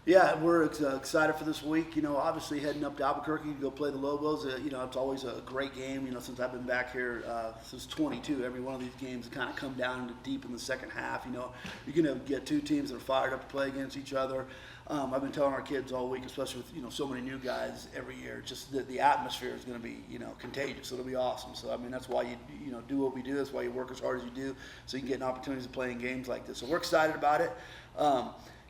Yeah, we're excited for this week. Obviously heading up to Albuquerque to go play the Lobos. It's always a great game. Since I've been back here since 22, every one of these games kind of come down to deep in the second half. You're going to get two teams that are fired up to play against each other. I've been telling our kids all week, especially with so many new guys every year, just the atmosphere is going to be contagious. It'll be awesome. So that's why you do what we do. That's why you work as hard as you do, so you can get an opportunity to play in games like this. So we're excited about it.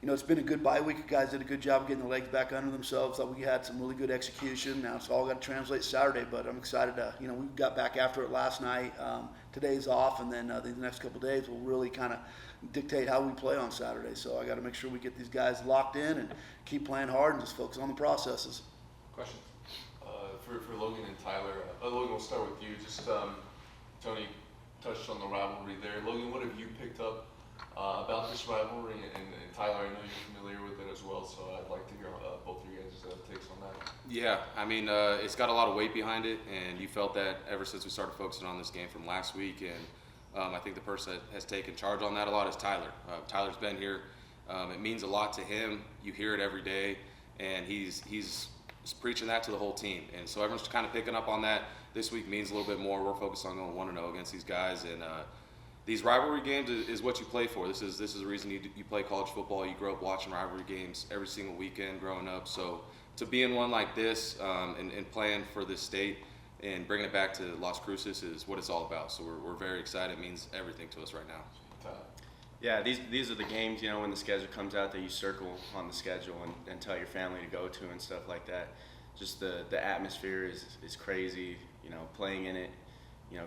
It's been a good bye week. You guys did a good job getting the legs back under themselves. Thought we had some really good execution. Now it's all got to translate Saturday, but I'm excited to, we got back after it last night. Today's off, and then the next couple of days will really kind of dictate how we play on Saturday. So I got to make sure we get these guys locked in and keep playing hard and just focus on the processes. Questions? For Logan and Tyler. Logan, we'll start with you. Just Tony touched on the rivalry there. Logan, what have you picked up about this rivalry, and Tyler, I know you're familiar with it as well, so I'd like to hear both of you guys' takes on that. Yeah, it's got a lot of weight behind it, and you felt that ever since we started focusing on this game from last week, and I think the person that has taken charge on that a lot is Tyler. Tyler's been here. It means a lot to him. You hear it every day, and he's preaching that to the whole team, and so everyone's kind of picking up on that. This week means a little bit more. We're focused on going 1-0 against these guys, and these rivalry games is what you play for. This is the reason you play college football. You grow up watching rivalry games every single weekend growing up. So to be in one like this and playing for this state and bringing it back to Las Cruces is what it's all about. So we're very excited. It means everything to us right now. Yeah, these are the games, when the schedule comes out that you circle on the schedule and tell your family to go to and stuff like that. Just the atmosphere is crazy, playing in it.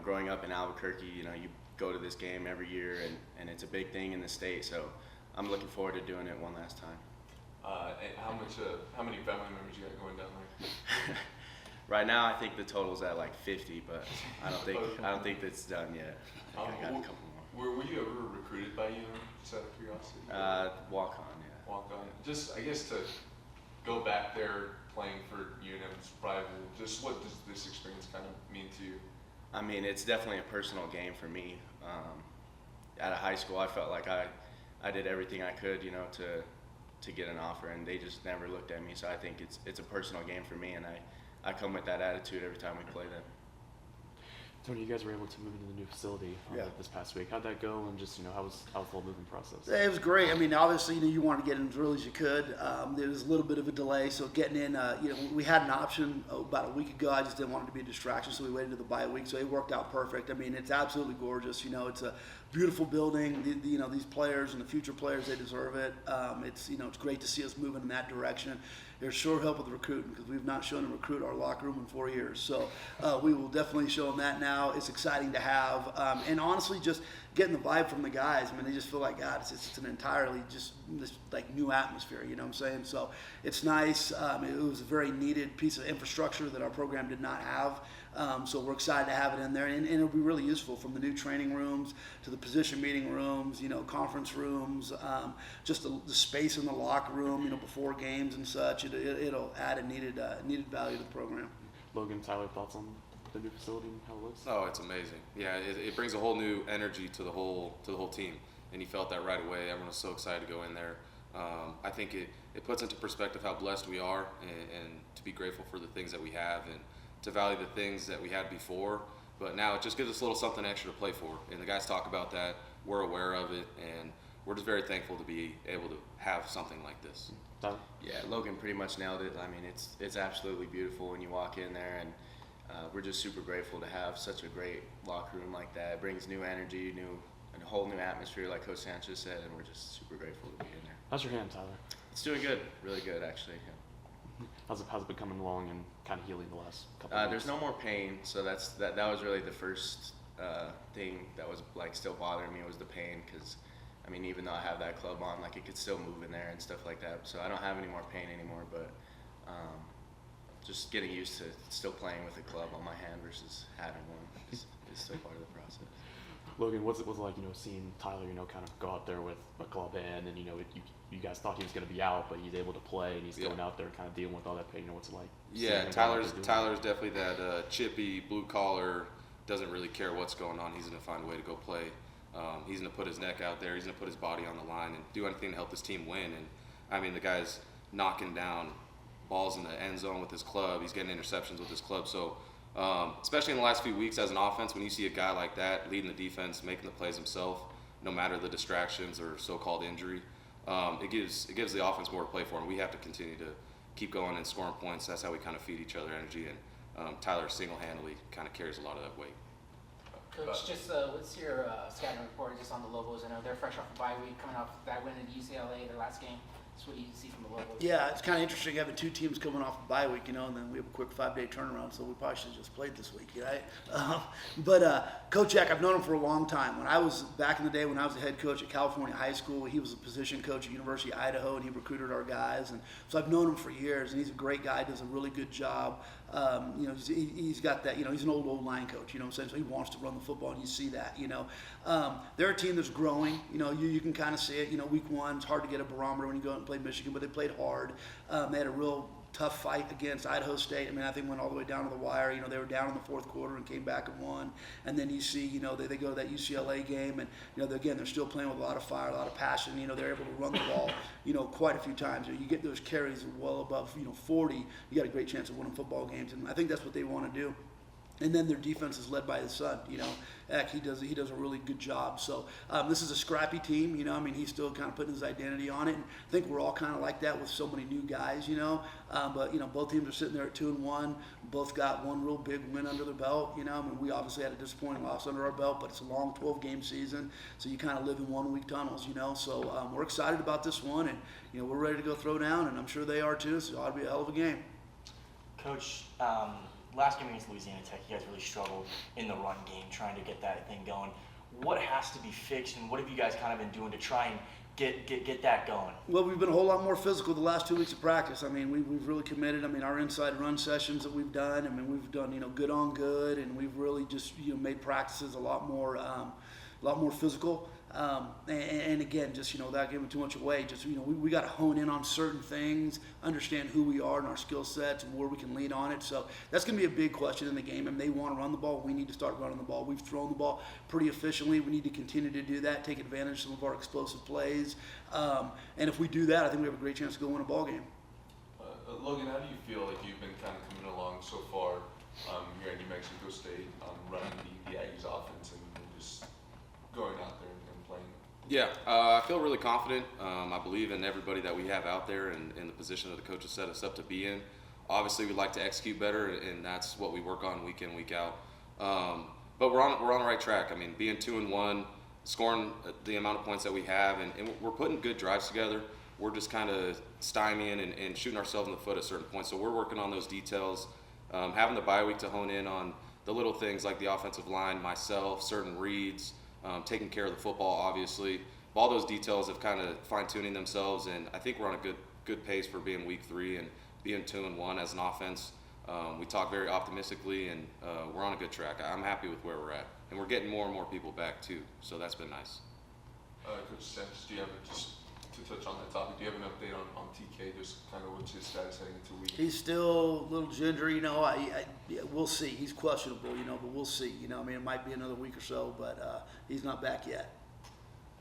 Growing up in Albuquerque, you go to this game every year, and it's a big thing in the state, so I'm looking forward to doing it one last time. And how many family members you got going down there? Right now, I think the total's at like 50, but I don't think that's done yet. I got a couple more. Were you ever recruited by UNM, just out of curiosity? Walk on, yeah. Walk on. Just, I guess, to go back there playing for UNM's rival, just what does this experience kind of mean to you? It's definitely a personal game for me. Out of high school, I felt like I did everything I could, to get an offer, and they just never looked at me. So I think it's a personal game for me, and I come with that attitude every time we play them. Tony, you guys were able to move into the new facility this past week. How'd that go, and just how was the whole moving process? It was great. Obviously, you wanted to get in as early as you could. There was a little bit of a delay, so getting in, we had an option about a week ago. I just didn't want it to be a distraction, so we waited to the bye week. So it worked out perfect. It's absolutely gorgeous. It's a beautiful building. These players and the future players, they deserve it. It's great to see us moving in that direction. There's sure help with recruiting, because we've not shown them recruit our locker room in 4 years. So we will definitely show them that now. It's exciting to have. And honestly, just getting the vibe from the guys, they just feel like, God, it's an entirely just this like new atmosphere, you know what I'm saying? So it's nice. It was a very needed piece of infrastructure that our program did not have. So we're excited to have it in there, and it'll be really useful, from the new training rooms to the position meeting rooms, conference rooms, just the space in the locker room, before games and such. It'll add a needed value to the program. Logan, Tyler, thoughts on the new facility and how it looks? Oh, it's amazing. Yeah, it brings a whole new energy to the whole team, and you felt that right away. Everyone was so excited to go in there. I think it puts into perspective how blessed we are, and to be grateful for the things that we have, and to value the things that we had before. But now it just gives us a little something extra to play for, and the guys talk about that. We're aware of it, and we're just very thankful to be able to have something like this. Yeah, Logan pretty much nailed it. It's absolutely beautiful when you walk in there, and we're just super grateful to have such a great locker room like that. It brings new energy, a whole new atmosphere, like Coach Sanchez said, and we're just super grateful to be in there. How's your hand, Tyler? It's doing good, really good actually. Yeah. How's it been coming along and kind of healing the last couple of months? There's no more pain, so that was really the first thing that was still bothering me, was the pain, because even though I have that club on, it could still move in there and stuff like that. So I don't have any more pain anymore, but just getting used to still playing with a club on my hand versus having one is still part of the process. Logan, what's it like, seeing Tyler, kind of go out there with a club in, and you guys thought he was going to be out, but he's able to play, and he's going out there kind of dealing with all that pain. What's it like? Yeah, Tyler's definitely that chippy, blue collar, doesn't really care what's going on. He's going to find a way to go play. He's going to put his neck out there. He's going to put his body on the line and do anything to help this team win. And the guy's knocking down balls in the end zone with his club. He's getting interceptions with his club. So especially in the last few weeks as an offense, when you see a guy like that leading the defense, making the plays himself, no matter the distractions or so-called injury, it gives the offense more to play for, and we have to continue to keep going and scoring points. That's how we kind of feed each other energy, and Tyler single-handedly kind of carries a lot of that weight. Coach, just what's your scouting report just on the Lobos? I know they're fresh off a bye week, coming off that win in UCLA, their last game. So what do you see from the Lobos? Yeah, it's kind of interesting having two teams coming off a bye week, and then we have a quick 5-day turnaround, so we probably should have just played this week, right? But Coach Jack, I've known him for a long time. When I was back in the day, when I was the head coach at California High School, he was a position coach at University of Idaho, and he recruited our guys, and so I've known him for years. And he's a great guy, does a really good job. He's got that. He's an old line coach. You know what I'm saying? So he wants to run the football, and you see that. They're a team that's growing. You can kind of see it. Week one, it's hard to get a barometer when you go out and play Michigan, but they played hard. They had a real tough fight against Idaho State. I think went all the way down to the wire. They were down in the fourth quarter and came back and won. And then you see, they go to that UCLA game, and they're still playing with a lot of fire, a lot of passion. They're able to run the ball, quite a few times. You get those carries well above, 40. You got a great chance of winning football games, and I think that's what they want to do. And then their defense is led by his son. Eck, he does a really good job. So this is a scrappy team. He's still kind of putting his identity on it. And I think we're all kind of like that with so many new guys. But both teams are sitting there at 2-1. Both got one real big win under their belt. We obviously had a disappointing loss under our belt, but it's a long 12-game season, so you kind of live in 1-week tunnels. So we're excited about this one, and we're ready to go throw down, and I'm sure they are too. So it ought to be a hell of a game. Coach, last game against Louisiana Tech, you guys really struggled in the run game, trying to get that thing going. What has to be fixed, and what have you guys kind of been doing to try and get that going? Well, we've been a whole lot more physical the last 2 weeks of practice. We've really committed. Our inside run sessions that we've done. We've done good on good, and we've really just made practices a lot more physical. And again, just without giving too much away, just we got to hone in on certain things, understand who we are and our skill sets and where we can lean on it. So that's going to be a big question in the game. They want to run the ball. We need to start running the ball. We've thrown the ball pretty efficiently. We need to continue to do that, take advantage of some of our explosive plays. And if we do that, I think we have a great chance to go win a ball game. Logan, how do you feel like you've been kind of coming along so far here at New Mexico State, running the Aggies offense and just going out there and playing? Yeah, I feel really confident. I believe in everybody that we have out there and in the position that the coaches set us up to be in. Obviously, we'd like to execute better, and that's what we work on week in, week out. But we're on the right track. Being 2-1, scoring the amount of points that we have, and we're putting good drives together. We're just kind of stymieing and shooting ourselves in the foot at certain points. So we're working on those details, having the bye week to hone in on the little things like the offensive line, myself, certain reads, taking care of the football, obviously. All those details have kind of fine-tuning themselves, and I think we're on a good pace for being week 3 and being 2-1 as an offense. We talk very optimistically, and we're on a good track. I'm happy with where we're at, and we're getting more and more people back too, so that's been nice. Coach Sanchez, do you have just to touch on that topic? Do you have an update on TK? Just kind of what's his status heading into week? He's still a little ginger, we'll see. He's questionable, but we'll see. It might be another week or so, but he's not back yet.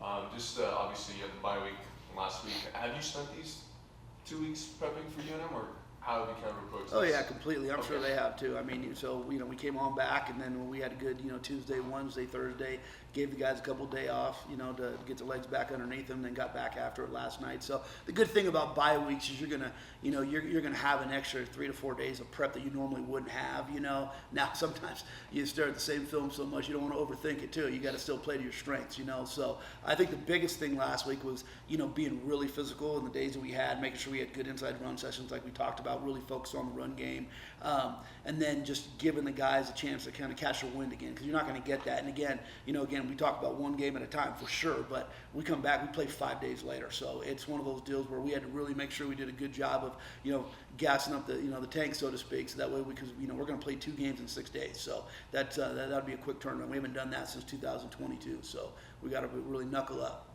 Obviously, you had the bye week last week. Have you spent these 2 weeks prepping for UNM, or how have you kind of approached this? Oh yeah, completely. I'm sure they have too. We came on back, and then we had a good, Tuesday, Wednesday, Thursday. Gave the guys a couple day off, to get the legs back underneath them. Then got back after it last night. So the good thing about bye weeks is you're gonna have an extra 3 to 4 days of prep that you normally wouldn't have. Now sometimes you stare at the same film so much you don't want to overthink it too. You got to still play to your strengths. So I think the biggest thing last week was being really physical in the days that we had, making sure we had good inside run sessions like we talked about, really focused on the run game, and then just giving the guys a chance to kind of catch the wind again, because you're not going to get that. And again, we talk about one game at a time for sure, but we come back, we play 5 days later. So it's one of those deals where we had to really make sure we did a good job of, gassing up the tank, so to speak. So that way, because we're going to play 2 games in 6 days. So that'd be a quick turnaround. We haven't done that since 2022. So we got to really knuckle up.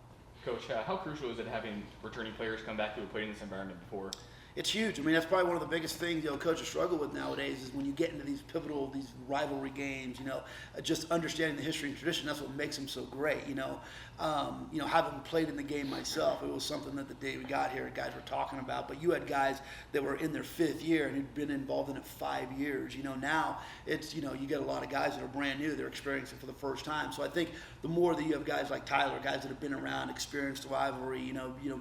Coach, how crucial is it having returning players come back who have played in this environment before? It's huge. I mean, that's probably one of the biggest things, coaches struggle with nowadays is when you get into these pivotal, these rivalry games, just understanding the history and tradition. That's what makes them so great, having played in the game myself, it was something that the day we got here, guys were talking about, but you had guys that were in their 5th year and who'd been involved in it 5 years. Now it's, you get a lot of guys that are brand new, they're experiencing it for the first time. So I think the more that you have guys like Tyler, guys that have been around, experienced the rivalry,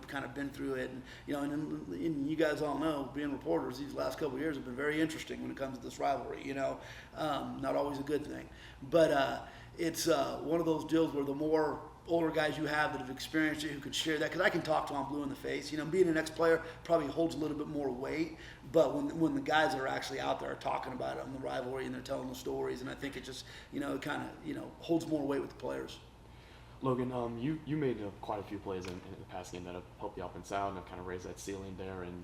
kind of been through it, and you guys all know, being reporters, these last couple of years have been very interesting when it comes to this rivalry. Not always a good thing, but it's one of those deals where the more older guys you have that have experienced it, who could share that, because I can talk till I'm blue in the face. Being an ex-player probably holds a little bit more weight, but when the guys that are actually out there are talking about it on the rivalry and they're telling the stories, and I think it just it kind of holds more weight with the players. Logan, you made quite a few plays in the past game that have helped the offense out and have kind of raised that ceiling there, and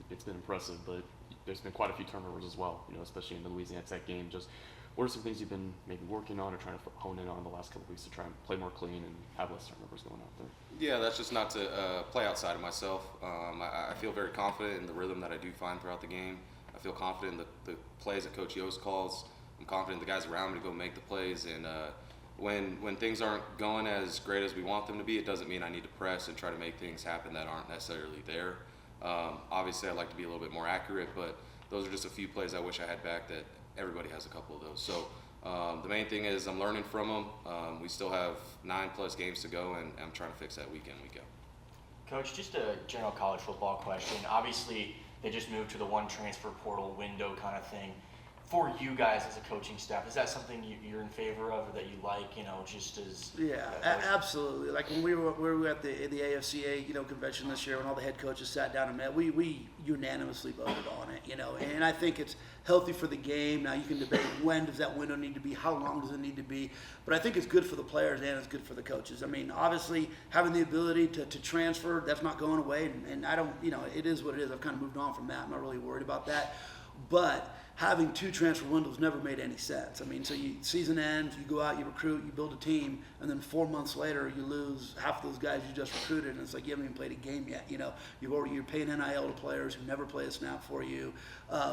it's been impressive. But there's been quite a few turnovers as well, especially in the Louisiana Tech game. Just what are some things you've been maybe working on or trying to hone in on the last couple of weeks to try and play more clean and have less turnovers going out there? Yeah, that's just not to play outside of myself. I feel very confident in the rhythm that I do find throughout the game. I feel confident in the plays that Coach Yost calls. I'm confident in the guys around me to go make the plays. And when things aren't going as great as we want them to be, it doesn't mean I need to press and try to make things happen that aren't necessarily there. Obviously, I'd like to be a little bit more accurate, but those are just a few plays I wish I had back that everybody has a couple of those. So the main thing is I'm learning from them. We still have 9+ games to go, and I'm trying to fix that week in, week out. Coach, just a general college football question. Obviously, they just moved to the one transfer portal window kind of thing. For you guys as a coaching staff, is that something you're in favor of or that you like, just as... Yeah, absolutely. Like when we were at the AFCA, convention this year, when all the head coaches sat down and met, we unanimously voted on it, and I think it's healthy for the game. Now you can debate when does that window need to be, how long does it need to be, but I think it's good for the players and it's good for the coaches. I mean, obviously having the ability to transfer, that's not going away, and I don't, it is what it is. I've kind of moved on from that. I'm not really worried about that, but having 2 transfer windows never made any sense. I mean, so season ends, you go out, you recruit, you build a team, and then 4 months later you lose half those guys you just recruited, and it's like you haven't even played a game yet. You're paying NIL to players who never play a snap for you.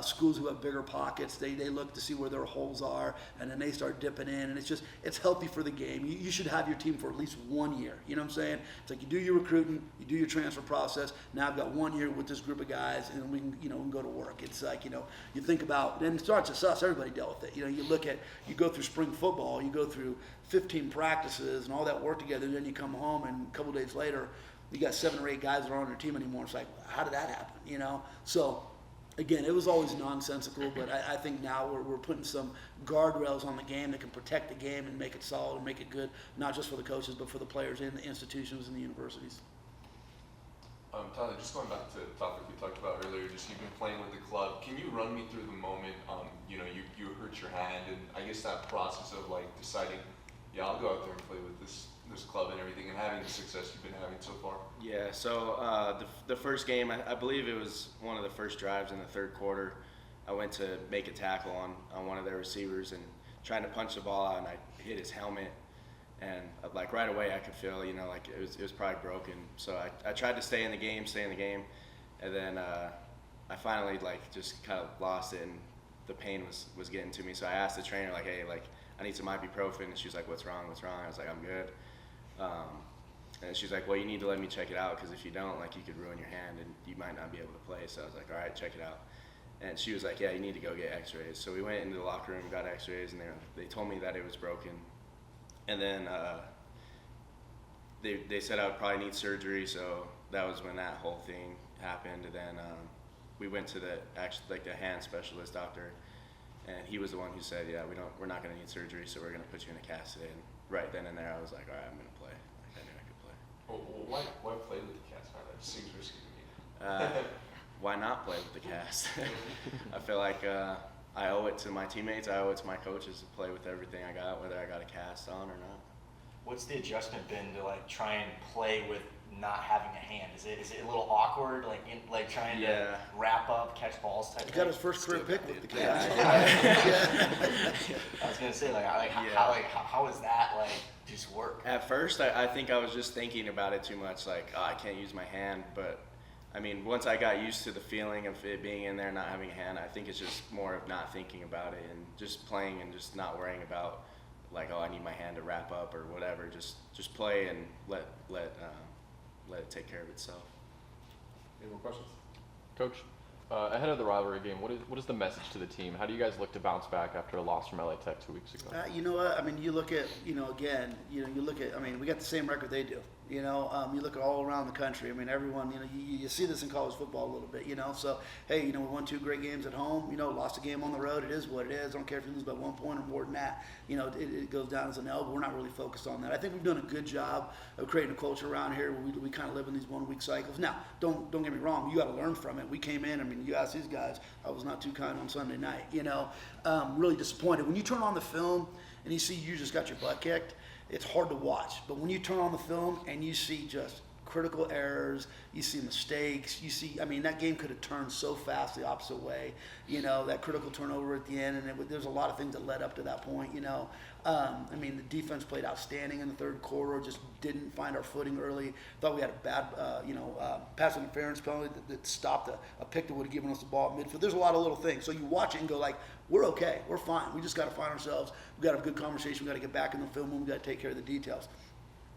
Schools who have bigger pockets, they look to see where their holes are, and then they start dipping in, and it's healthy for the game. You should have your team for at least 1 year. You know what I'm saying? It's like you do your recruiting, you do your transfer process. Now I've got 1 year with this group of guys, and we can we can go to work. It's like you think about. And it's not just us, everybody dealt with it. You go through spring football, you go through 15 practices and all that work together, and then you come home and a couple days later, you got 7 or 8 guys that aren't on your team anymore. It's like, how did that happen, So, again, it was always nonsensical, but I think now we're putting some guardrails on the game that can protect the game and make it solid and make it good, not just for the coaches, but for the players and the institutions and the universities. Tyler, just going back to the topic we talked about earlier, just you've been playing with the club. Can you run me through the moment, you hurt your hand, and I guess that process of like deciding, yeah, I'll go out there and play with this club and everything, and having the success you've been having so far? Yeah, so the first game, I believe it was one of the first drives in the third quarter. I went to make a tackle on one of their receivers and trying to punch the ball out, and I hit his helmet. And like right away, I could feel, like it was probably broken. So I tried to stay in the game, and then I finally just kind of lost it, and the pain was getting to me. So I asked the trainer hey, I need some ibuprofen, and she was like, what's wrong? I was like, I'm good. And she's like, well, you need to let me check it out, because if you don't, you could ruin your hand and you might not be able to play. So I was like, all right, check it out. And she was like, yeah, you need to go get x-rays. So we went into the locker room, got x-rays, and they told me that it was broken. And then they said I would probably need surgery, so that was when that whole thing happened. And then we went to the hand specialist doctor, and he was the one who said, yeah, we're not going to need surgery, so we're going to put you in a cast today. And right then and there, I was like, all right, I'm going to play. I knew I could play. Well, why play with the cast? That just seems risky to me. Why not play with the cast? I feel like I owe it to my teammates, I owe it to my coaches to play with everything I got, whether I got a cast on or not. What's the adjustment been to try and play with not having a hand? Is it a little awkward, trying to wrap up, catch balls type? He got his first career pick with the cast. I was gonna say how is that just work? At first, I think I was just thinking about it too much, I can't use my hand, but I mean, once I got used to the feeling of it being in there, not having a hand, I think it's just more of not thinking about it and just playing and just not worrying about like, oh, I need my hand to wrap up or whatever. Just play and let it take care of itself. Any more questions? Coach, ahead of the rivalry game, what is the message to the team? How do you guys look to bounce back after a loss from LA Tech 2 weeks ago? You know what? I mean, you look at, again, you look at, I mean, we got the same record they do. You look at all around the country. I mean, everyone, you see this in college football a little bit, So, hey, we won 2 great games at home, lost a game on the road. It is what it is. I don't care if you lose by 1 point or more than that. It goes down as an L, but we're not really focused on that. I think we've done a good job of creating a culture around here where we kind of live in these 1 week cycles. Now, don't get me wrong. You got to learn from it. We came in, I mean, you ask these guys, I was not too kind on Sunday night, really disappointed. When you turn on the film and you see you just got your butt kicked, it's hard to watch. But when you turn on the film and you see just critical errors, you see mistakes, I mean, that game could have turned so fast the opposite way, that critical turnover at the end, and there's a lot of things that led up to that point, I mean, the defense played outstanding in the third quarter, just didn't find our footing early. Thought we had a bad, pass interference penalty that stopped a pick that would have given us the ball at midfield. There's a lot of little things. So you watch it and go like, we're okay, we're fine. We just got to find ourselves. We got to have a good conversation. We got to get back in the film room. We got to take care of the details.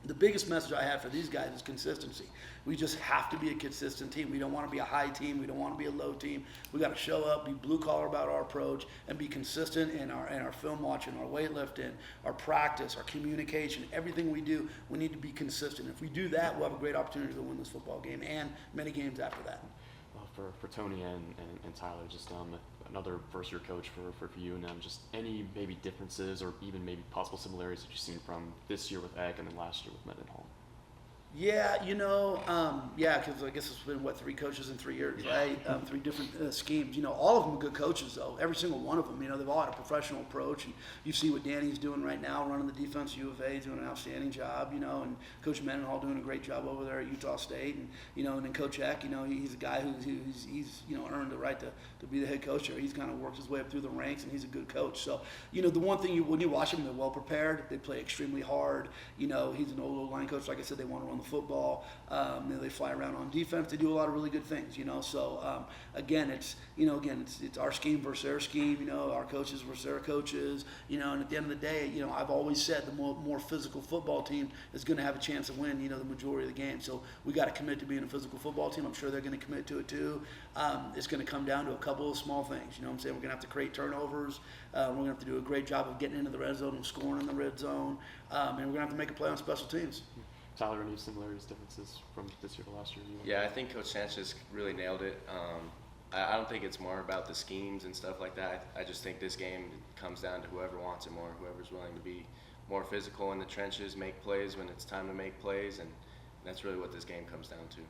The biggest message I have for these guys is consistency. We just have to be a consistent team. We don't want to be a high team. We don't want to be a low team. We got to show up, be blue collar about our approach, and be consistent in our film watching, our weightlifting, our practice, our communication, everything we do. We need to be consistent. If we do that, we'll have a great opportunity to win this football game and many games after that. For Tony and Tyler, just another first-year coach for you and them, just any maybe differences or even maybe possible similarities that you've seen from this year with Egg and then last year with Mendenhall? Yeah, because I guess it's been, 3 coaches in 3 years, right? 3 different schemes. All of them are good coaches, though. Every single one of them, they've all had a professional approach. And you see what Danny's doing right now, running the defense. U of A doing an outstanding job, and Coach Mendenhall doing a great job over there at Utah State. And, and then Coach Eck, he's a guy he's earned the right to be the head coach there. He's kind of worked his way up through the ranks, and he's a good coach. So, the one thing when you watch them, they're well prepared. They play extremely hard. He's an old line coach. Like I said, they want to run the football. They fly around on defense. They do a lot of really good things, So again, it's our scheme versus their scheme. Our coaches versus their coaches. And at the end of the day, I've always said the more physical football team is going to have a chance to win. The majority of the game. So we got to commit to being a physical football team. I'm sure they're going to commit to it too. It's going to come down to a couple of small things. What I'm saying? We're going to have to create turnovers. We're going to have to do a great job of getting into the red zone and scoring in the red zone. And we're going to have to make a play on special teams. Tyler, any similarities, differences from this year to last year? Yeah, I think Coach Sanchez really nailed it. I don't think it's more about the schemes and stuff like that. I just think this game comes down to whoever wants it more, whoever's willing to be more physical in the trenches, make plays when it's time to make plays, and that's really what this game comes down to.